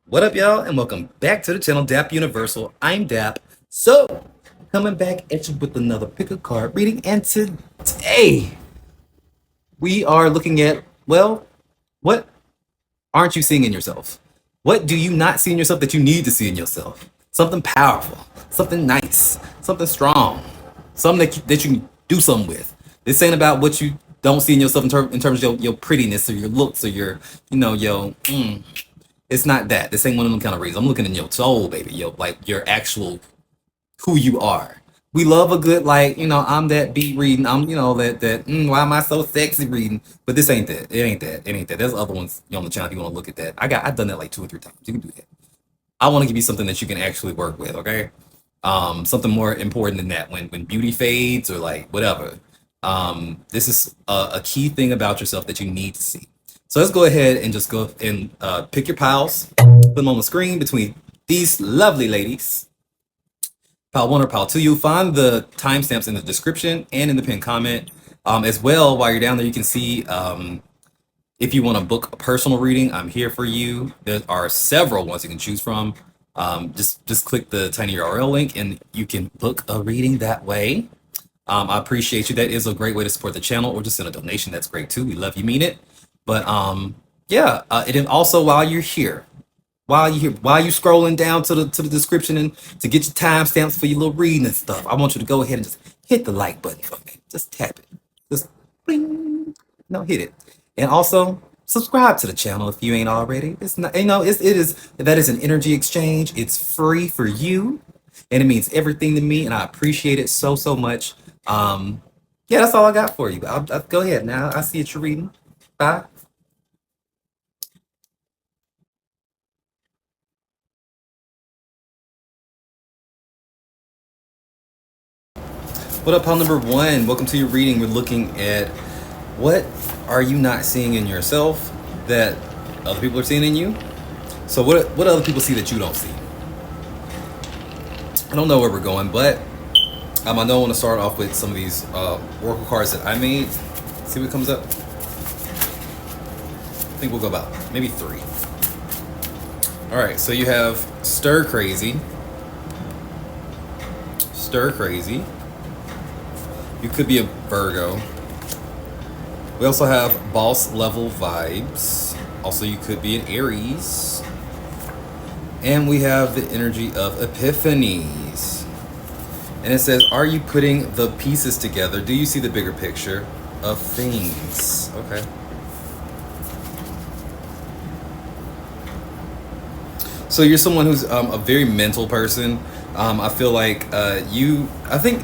What up, y'all, and welcome back to the channel, Dap Universal. I'm Dap. So, coming back at you with another pick a card reading, and today we are looking at, well, what aren't you seeing in yourself? What do you not see in yourself that you need to see in yourself? Something powerful, something nice, something strong, something that you can do something with. This ain't about what you don't see in yourself in terms of your prettiness or your looks or your, it's not that. This ain't one of them kind of reasons. I'm looking in your soul, baby. Like your actual who you are. We love a good I'm that beat reading. I'm why am I so sexy reading? But this ain't that. It ain't that. It ain't that. There's other ones on the channel if you want to look at that. I've done that like 2 or 3 times. You can do that. I want to give you something that you can actually work with. Okay. Something more important than that. When beauty fades or like whatever. This is a key thing about yourself that you need to see. So let's go ahead and just go and pick your piles, put them on the screen between these lovely ladies. Pile 1 or pile 2. You'll find the timestamps in the description and in the pinned comment. As well, while you're down there, you can see if you want to book a personal reading, I'm here for you. There are several ones you can choose from. Just click the tiny URL link and you can book a reading that way. I appreciate you. That is a great way to support the channel, or just send a donation. That's great too. We love you, mean it. But yeah, and also while you're here, while you scrolling down to the description and to get your timestamps for your little reading and stuff, I want you to go ahead and just hit the like button for me. Just tap it. Just bling. No, hit it. And also subscribe to the channel if you ain't already. It's not, that is an energy exchange. It's free for you, and it means everything to me, and I appreciate it so much. Yeah, that's all I got for you. I'll go ahead now. I see it you're reading. Bye. What up, pal number 1? Welcome to your reading. We're looking at what are you not seeing in yourself that other people are seeing in you. So what other people see that you don't see? I don't know where we're going, but I know I want to start off with some of these oracle cards that I made. See what comes up. I think we'll go about maybe 3. All right, so you have Stir Crazy. Stir Crazy. You could be a Virgo. We also have Boss Level Vibes. Also, you could be an Aries. And we have the energy of Epiphanies. And it says, are you putting the pieces together? Do you see the bigger picture of things? Okay. So you're someone who's a very mental person. I feel like I think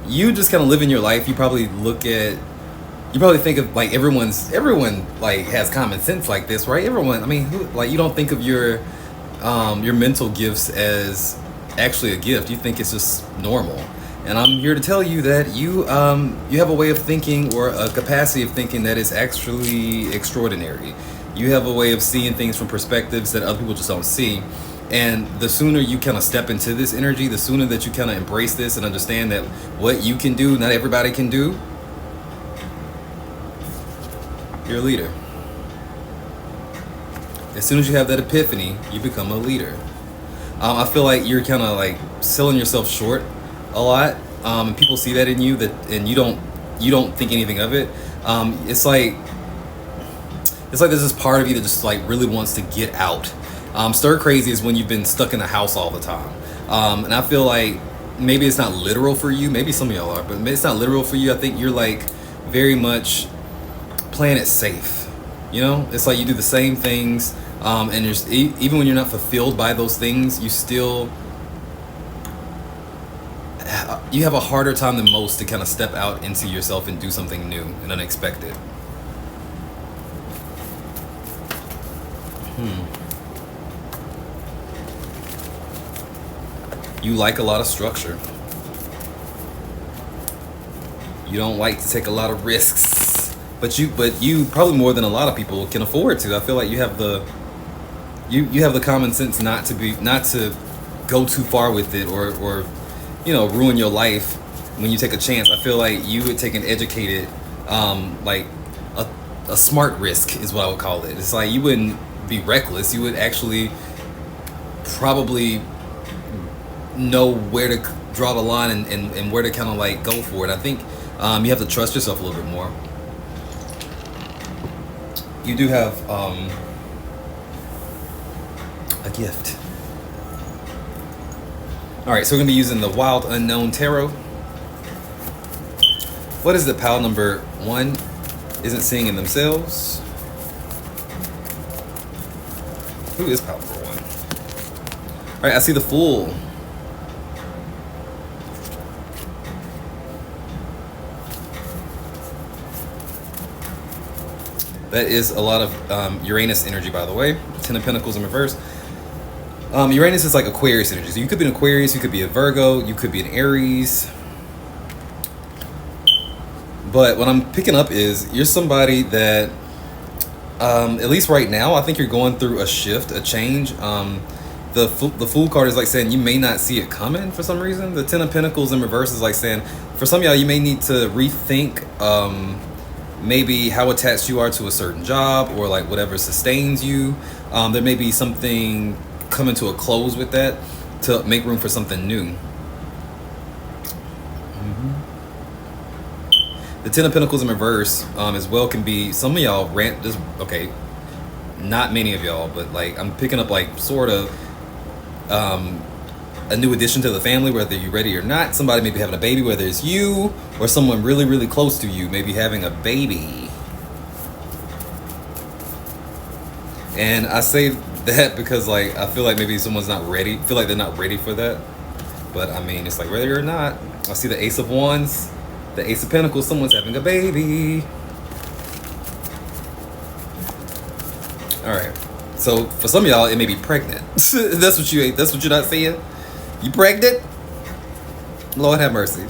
you just kind of live in your life. You probably think of like everyone like has common sense like this, right? Everyone, I mean, you don't think of your mental gifts as actually a gift. You think it's just normal. And I'm here to tell you that you have a way of thinking, or a capacity of thinking, that is actually extraordinary. You have a way of seeing things from perspectives that other people just don't see. And the sooner you kind of step into this energy, the sooner that you kind of embrace this and understand that what you can do, not everybody can do, you're a leader. As soon as you have that epiphany, you become a leader. I feel like you're kind of like selling yourself short a lot. And people see that in you, and you don't think anything of it. It's like there's this part of you that just like really wants to get out. Stir crazy is when you've been stuck in the house all the time. And I feel like maybe it's not literal for you. Maybe some of y'all are, but it's not literal for you. I think you're like very much playing it safe. You know, it's like you do the same things, and even when you're not fulfilled by those things, you have a harder time than most to kind of step out into yourself and do something new and unexpected. You like a lot of structure. You don't like to take a lot of risks, but you probably more than a lot of people can afford to. I feel like you have the common sense not to go too far with it, or ruin your life when you take a chance. I feel like you would take an educated, like a smart risk is what I would call it. It's like you wouldn't be reckless. You would actually probably know where to draw the line and where to kind of like go for it. I think you have to trust yourself a little bit more. You do have a gift. All right, so we're gonna be using the Wild Unknown Tarot. What is the pile number 1 isn't seeing in themselves? Who is pile number 1? All right, I see the Fool. That is a lot of Uranus energy, by the way. 10 of Pentacles in reverse. Uranus is like Aquarius energy. So you could be an Aquarius, you could be a Virgo, you could be an Aries. But what I'm picking up is you're somebody that, at least right now, I think you're going through a shift, a change. The Fool card is like saying you may not see it coming for some reason. The 10 of Pentacles in reverse is like saying, for some of y'all, you may need to rethink maybe how attached you are to a certain job or like whatever sustains you. There may be something coming to a close with that to make room for something new. The 10 of Pentacles in reverse as well can be, some of y'all okay, not many of y'all, but like I'm picking up like sort of a new addition to the family, whether you're ready or not. Somebody may be having a baby, whether it's you or someone really, really close to you, maybe having a baby. And I say that because like I feel like maybe someone's not ready, feel like they're not ready for that. But I mean, it's like whether or not. I see the Ace of Wands, the Ace of Pentacles, someone's having a baby. All right. So for some of y'all, it may be pregnant. That's what you're not seeing. You pregnant? Lord have mercy.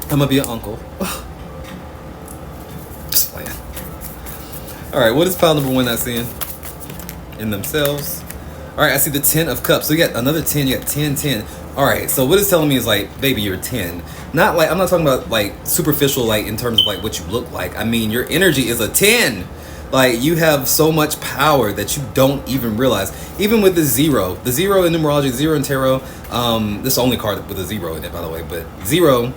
I'm gonna be an uncle. Just playing. All right, what is pile number 1 not seeing in themselves? All right, I see the 10 of Cups. So you got another 10. You got 10, 10. All right, so what it's telling me is like, baby, you're 10. Not like, I'm not talking about like superficial, like in terms of like what you look like. I mean, your energy is a 10. Like you have so much power that you don't even realize. Even with the zero in numerology, the 0 in tarot, this is the only card with a 0 in it, by the way, but 0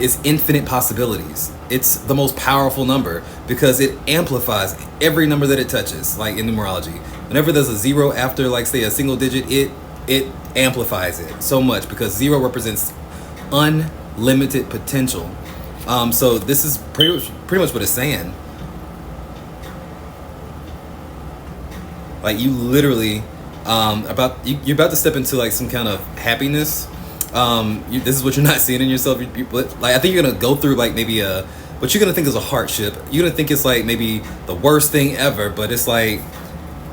is infinite possibilities. It's the most powerful number because it amplifies every number that it touches, like in numerology. Whenever there's a 0 after, like say a single digit, it amplifies it so much because 0 represents unlimited potential. So this is pretty much what it's saying. Like you literally you're about to step into like some kind of happiness. This is what you're not seeing in yourself. Like I think you're gonna go through like maybe what you're gonna think is a hardship. You're gonna think it's like maybe the worst thing ever, but it's like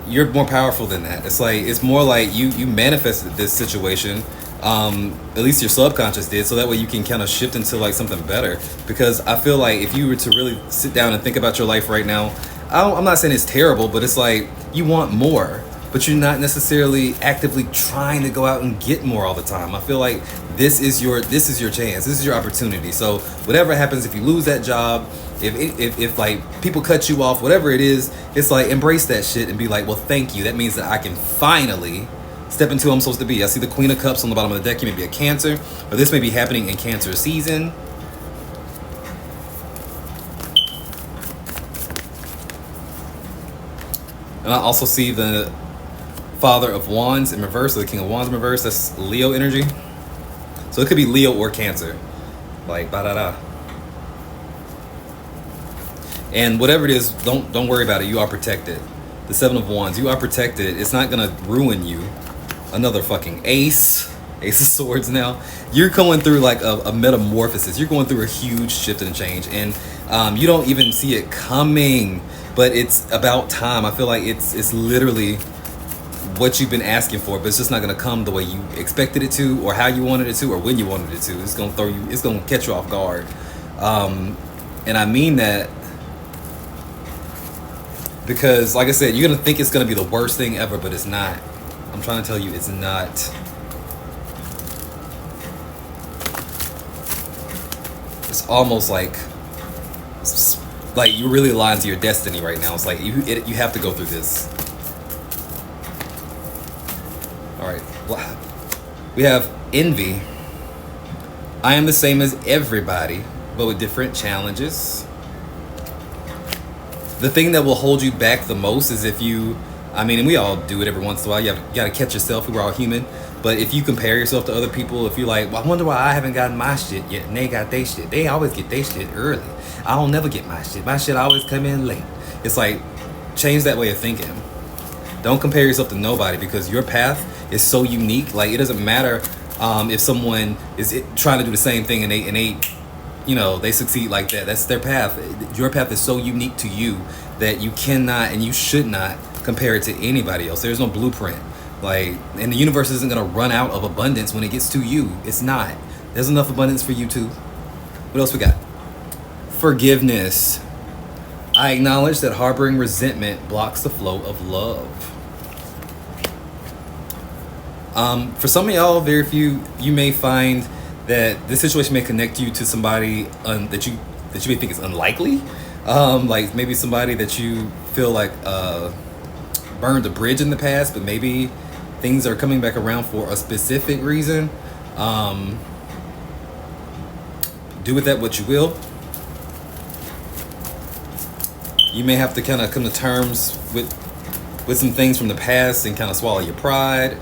you're more powerful than that. It's like it's more like you manifested this situation. At least your subconscious did, so that way you can kind of shift into like something better. Because I feel like if you were to really sit down and think about your life right now, I'm not saying it's terrible, but it's like you want more, but you're not necessarily actively trying to go out and get more all the time. I feel like this is your chance, this is your opportunity. So whatever happens, if you lose that job, if like people cut you off, whatever it is, it's like embrace that shit and be like, well, thank you. That means that I can finally step into who I'm supposed to be. I see the Queen of Cups on the bottom of the deck. You may be a Cancer, or this may be happening in Cancer season. And I also see the Father of Wands in reverse, or the King of Wands in reverse. That's Leo energy. So it could be Leo or Cancer. Like, ba-da-da. And whatever it is, don't worry about it. You are protected. The Seven of Wands, you are protected. It's not going to ruin you. Another fucking Ace of Swords now. You're going through like a metamorphosis. You're going through a huge shift and change. And you don't even see it coming. But it's about time. I feel like it's literally what you've been asking for, but it's just not gonna come the way you expected it to, or how you wanted it to, or when you wanted it to. It's gonna catch you off guard. And I mean that because, like I said, you're gonna think it's gonna be the worst thing ever, but it's not. I'm trying to tell you, it's not. It's almost like you really align to your destiny right now. It's like you have to go through this. All right. We have envy. I am the same as everybody, but with different challenges. The thing that will hold you back the most is if you, I mean, and we all do it every once in a while. You got to catch yourself. We're all human. But if you compare yourself to other people, if you're like, well, I wonder why I haven't gotten my shit yet, and they got their shit. They always get their shit early. I don't never get my shit. My shit always come in late. It's like, change that way of thinking. Don't compare yourself to nobody, because your path is so unique. Like, it doesn't matter if someone is trying to do the same thing and they you know, they succeed like that. That's their path. Your path is so unique to you that you cannot and you should not compare it to anybody else. There's no blueprint. Like, and the universe isn't gonna run out of abundance when it gets to you. It's not. There's enough abundance for you too. What else we got? Forgiveness. I acknowledge that harboring resentment blocks the flow of love. For some of y'all, very few, you may find that this situation may connect you to somebody that you may think is unlikely. Like maybe somebody that you feel like burned a bridge in the past, but maybe things are coming back around for a specific reason. Do with that what you will. You may have to kind of come to terms with some things from the past and kind of swallow your pride.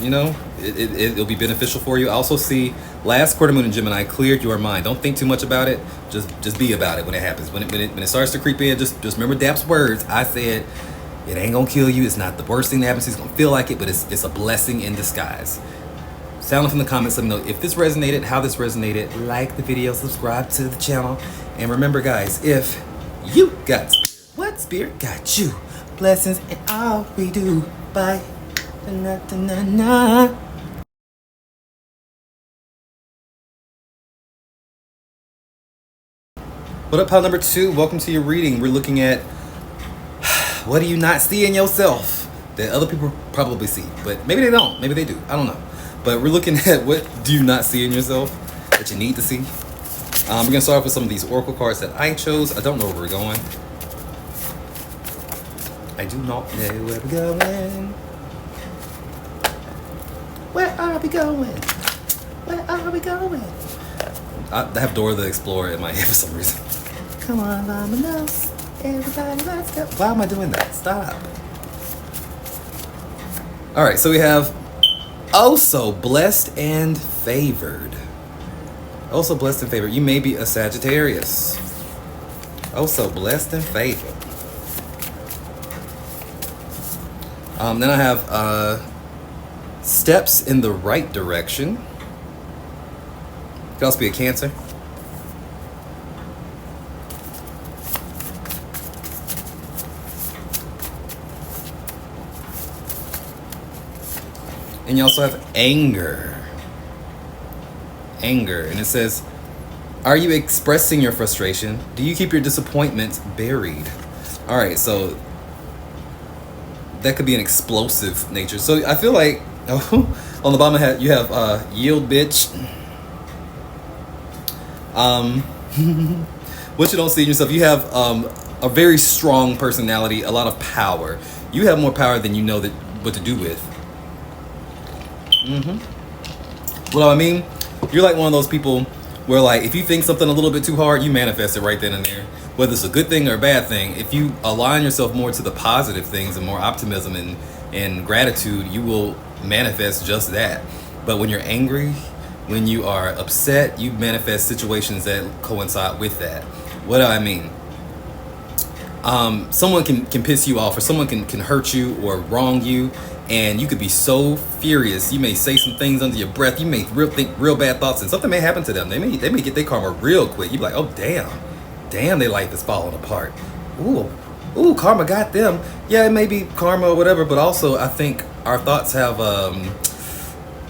You know, it'll be beneficial for you. I also see last quarter moon in Gemini cleared your mind. Don't think too much about it. Just be about it when it happens. When it starts to creep in, just remember Dap's words. I said, it ain't gonna kill you. It's not the worst thing that happens. It's gonna feel like it, but it's a blessing in disguise. Sound off in the comments. Let me know if this resonated, how this resonated. Like the video, subscribe to the channel, and remember, guys, if you got spirit, what spirit got you? Blessings in all we do. Bye. Na. What up, pile number 2? Welcome to your reading. We're looking at what do you not see in yourself that other people probably see, but maybe they don't. Maybe they do. I don't know. But we're looking at what do you not see in yourself that you need to see. We're gonna start off with some of these oracle cards that I chose. I don't know where we're going. I do not know where we're going. Where are we going? Where are we going? I have Dora the Explorer in my head for some reason. Come on, Vamonos. Everybody, let's go. Why am I doing that? Stop. All right, so we have also blessed and favored. Also blessed and favored. You may be a Sagittarius. Also blessed and favored. Then I have steps in the right direction. Could also be a Cancer. And you also have anger. Anger. And it says, are you expressing your frustration? Do you keep your disappointments buried? All right, so that could be an explosive nature. So I feel like on the bottom you have yield bitch. What you don't see in yourself, you have a very strong personality, a lot of power. You have more power than you know what to do with. What do I mean? You're like one of those people where, like, if you think something a little bit too hard, you manifest it right then and there. Whether it's a good thing or a bad thing, if you align yourself more to the positive things and more optimism and gratitude, you will manifest just that. But when you're angry, when you are upset, you manifest situations that coincide with that. What do I mean? Someone can piss you off, or someone can hurt you or wrong you, and you could be so furious. You may say some things under your breath. You may think real bad thoughts, and something may happen to them. They may get their karma real quick. You be like, oh damn, their life is falling apart. Ooh, karma got them. Yeah, it may be karma or whatever, but also I think our thoughts have a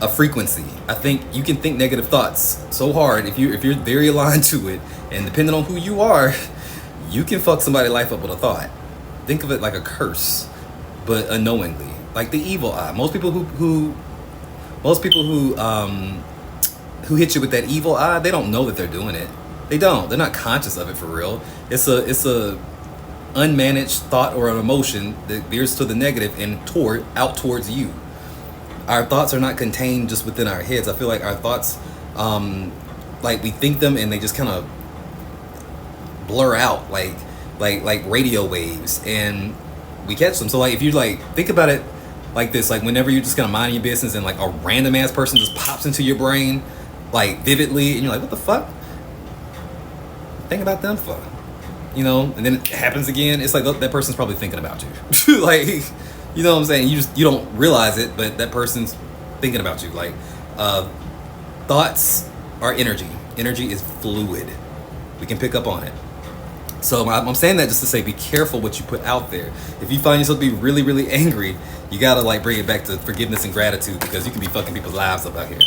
frequency. I think you can think negative thoughts so hard if you're very aligned to it, and depending on who you are, you can fuck somebody's life up with a thought. Think of it like a curse, but unknowingly, like the evil eye. Most people who hit you with that evil eye, they don't know that they're doing it. They don't. They're not conscious of it for real. It's a unmanaged thought or an emotion that veers to the negative and out towards you. our thoughts are not contained just within our heads. I feel like our thoughts, like we think them and they just kind of blur out like radio waves, and we catch them. So like if you like think about it like this, like whenever you're just kind of minding your business and like a random ass person just pops into your brain like vividly, and you're like, what the fuck? Think about them for, you know, and then it happens again. It's like that person's probably thinking about you. Like, you know what I'm saying? You don't realize it, but that person's thinking about you. Like, thoughts are energy. Energy is fluid. We can pick up on it. So I'm saying that just to say, be careful what you put out there. If you find yourself to be really, really angry, you gotta like bring it back to forgiveness and gratitude, because you can be fucking people's lives up out here.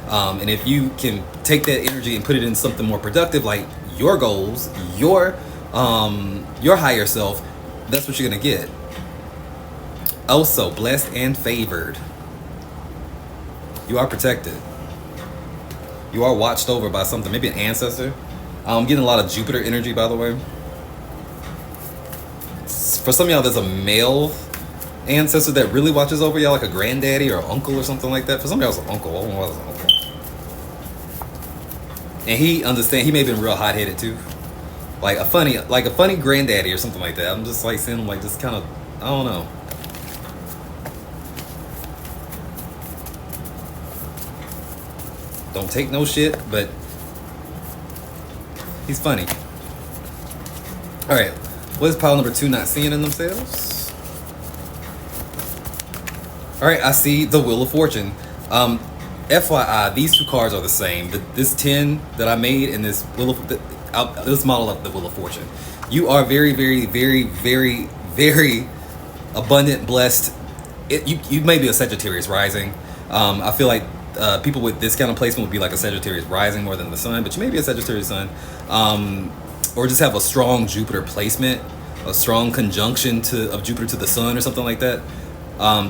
And if you can take that energy and put it in something more productive, like your goals, your higher self, that's what you're gonna get. Also, blessed and favored. You are protected. You are watched over by something, maybe an ancestor. I'm getting a lot of Jupiter energy, by the way. For some of y'all, there's a male ancestor that really watches over y'all, like a granddaddy or uncle or something like that. For some of y'all, it's an uncle. I don't know why it's an uncle. And he understands. He may have been real hot-headed too, like a funny granddaddy or something like that. I'm just like seeing him like just kind of, I don't know. Don't take no shit, but he's funny. All right, what is pile number 2 not seeing in themselves? All right, I see the Wheel of Fortune. FYI, these two cards are the same. This 10 that I made and this this model of the Wheel of Fortune. You are very, very, very, very, very abundant, blessed. You may be a Sagittarius rising. I feel like people with this kind of placement would be like a Sagittarius rising more than the sun, but you may be a Sagittarius sun, or just have a strong Jupiter placement, a strong conjunction of Jupiter to the sun or something like that.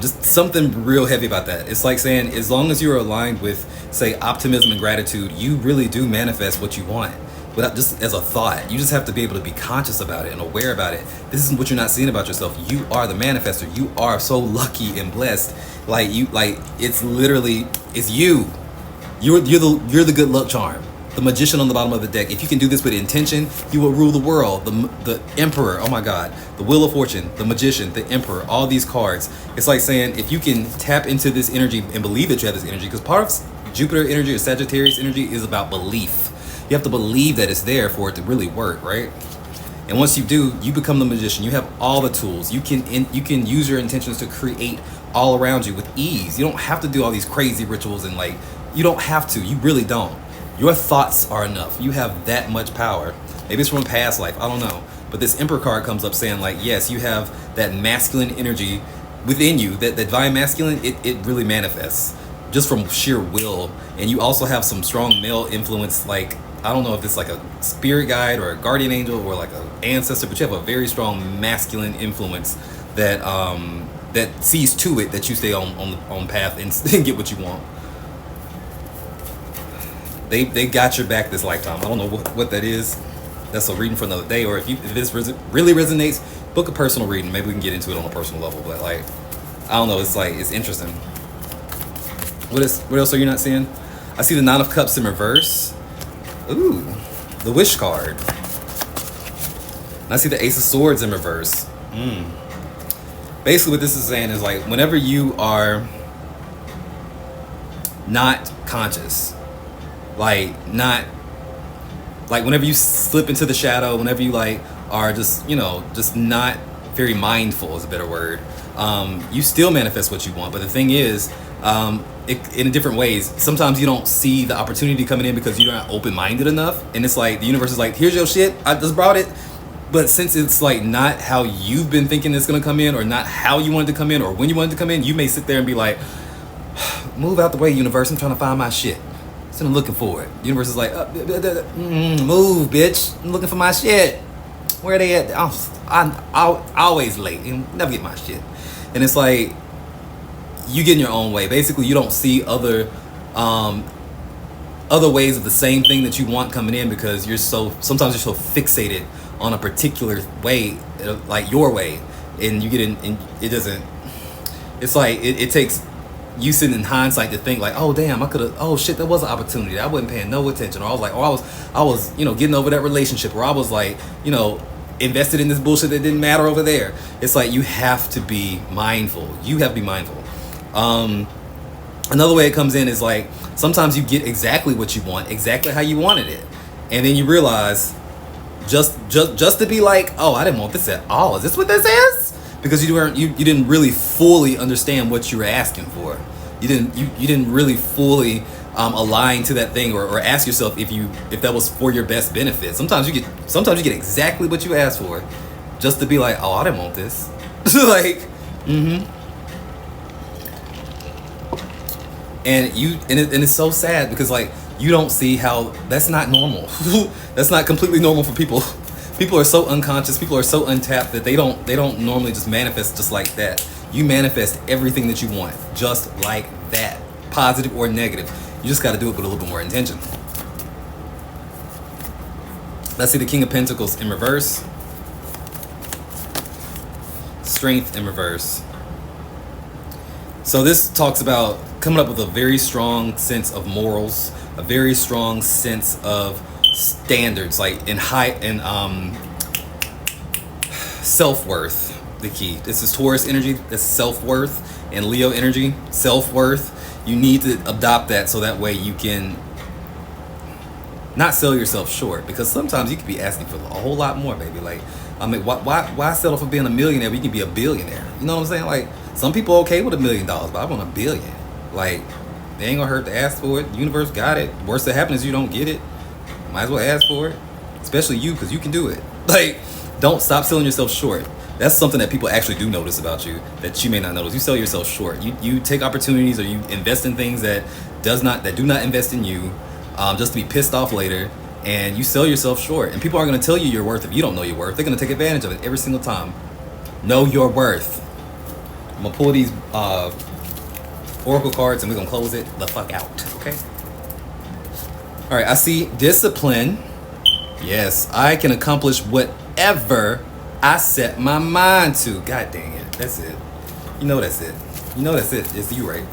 Just something real heavy about that. It's like saying, as long as you're aligned with, say, optimism and gratitude, you really do manifest what you want. Without just as a thought, you just have to be able to be conscious about it and aware about it. This is what you're not seeing about yourself. You are the manifester. You are so lucky and blessed. It's literally, it's you. You're the good luck charm. The magician on the bottom of the deck. If you can do this with intention, you will rule the world. The emperor, oh my God. The Wheel of Fortune, the magician, the emperor, all these cards. It's like saying, if you can tap into this energy and believe that you have this energy, because part of Jupiter energy or Sagittarius energy is about belief. You have to believe that it's there for it to really work, right? And once you do, you become the magician. You have all the tools. You can use your intentions to create all around you with ease. You don't have to do all these crazy rituals and you don't have to. You really don't. Your thoughts are enough. You have that much power. Maybe it's from a past life. I don't know. But this Emperor card comes up saying yes, you have that masculine energy within you, that divine masculine, it really manifests just from sheer will. And you also have some strong male influence, I don't know if it's like a spirit guide or a guardian angel or like an ancestor, but you have a very strong masculine influence that that sees to it that you stay on path and get what you want. They got your back this lifetime. I don't know what that is. That's a reading for another day. Or if this really resonates, book a personal reading. Maybe we can get into it on a personal level. But I don't know. It's interesting. What else are you not seeing? I see the 9 of Cups in reverse. Ooh, the Wish card. And I see the Ace of Swords in reverse. Basically, what this is saying is whenever you are not conscious. Whenever you slip into the shadow, whenever you are just not very mindful is a better word. You still manifest what you want, but the thing is, in different ways. Sometimes you don't see the opportunity coming in because you're not open-minded enough, and it's the universe is here's your shit, I just brought it. But since it's not how you've been thinking it's gonna come in, or not how you wanted to come in, or when you wanted to come in, you may sit there and be move out the way, universe, I'm trying to find my shit. So I'm looking for it. The universe is move, bitch. I'm looking for my shit. Where are they at? I'm always late. You never get my shit. And it's you get in your own way. Basically, you don't see other ways of the same thing that you want coming in because sometimes you're so fixated on a particular way, your way, and you get in, and it doesn't. It's it takes you sitting in hindsight to think like, oh damn, I could have, oh shit, that was an opportunity. I wasn't paying no attention, or I was like, or I was, you know, getting over that relationship, or I was like, you know, invested in this bullshit that didn't matter over there. It's like you have to be mindful. You have to be mindful. Another way it comes in is like sometimes you get exactly what you want, exactly how you wanted it, and then you realize just to be like, oh, I didn't want this at all. Is this what this is? Because you didn't really fully understand what you were asking for. You didn't really fully align to that thing, or ask yourself if that was for your best benefit. Sometimes you get exactly what you asked for, just to be like, oh, I didn't want this. Like, and it's so sad because like you don't see how that's not normal. That's not completely normal for people. People are so unconscious, people are so untapped that they don't normally just manifest just like that. You manifest everything that you want just like that, positive or negative. You just got to do it with a little bit more intention. Let's see the King of Pentacles in reverse. Strength in reverse. So this talks about coming up with a very strong sense of morals, a very strong sense of standards, like in self-worth. The key. This is Taurus energy. This is self-worth, and Leo energy, self-worth. You need to adopt that so that way you can not sell yourself short, because sometimes you could be asking for a whole lot more, baby. Like, I mean, why settle for being a millionaire when you can be a billionaire? You know what I'm saying? Like, some people are okay with $1 million, but I want $1 billion. Like, they ain't gonna hurt to ask for it. The universe got it. Worst that happens is you don't get it. Might as well ask for it, especially you, because you can do it. Like, don't stop selling yourself short. That's something that people actually do notice about you that you may not notice. You sell yourself short. You take opportunities, or you invest in things that do not invest in you, just to be pissed off later, and you sell yourself short. And people aren't going to tell you your worth if you don't know your worth. They're going to take advantage of it every single time. Know your worth. I'm going to pull these oracle cards, and we're going to close it the fuck out. Okay? All right, I see discipline. Yes, I can accomplish whatever I set my mind to. God dang it. That's it. You know that's it. You know that's it. It's you, right?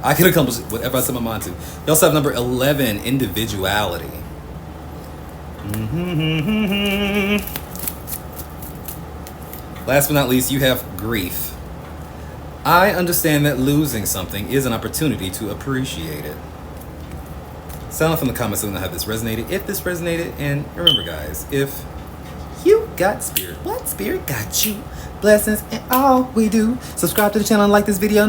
I can accomplish whatever I set my mind to. You also have number 11, individuality. Last but not least, you have grief. I understand that losing something is an opportunity to appreciate it. Sound off in the comments so we know how this resonated. If this resonated, and remember guys, if you got spirit, what spirit got you? Blessings and all we do. Subscribe to the channel and like this video.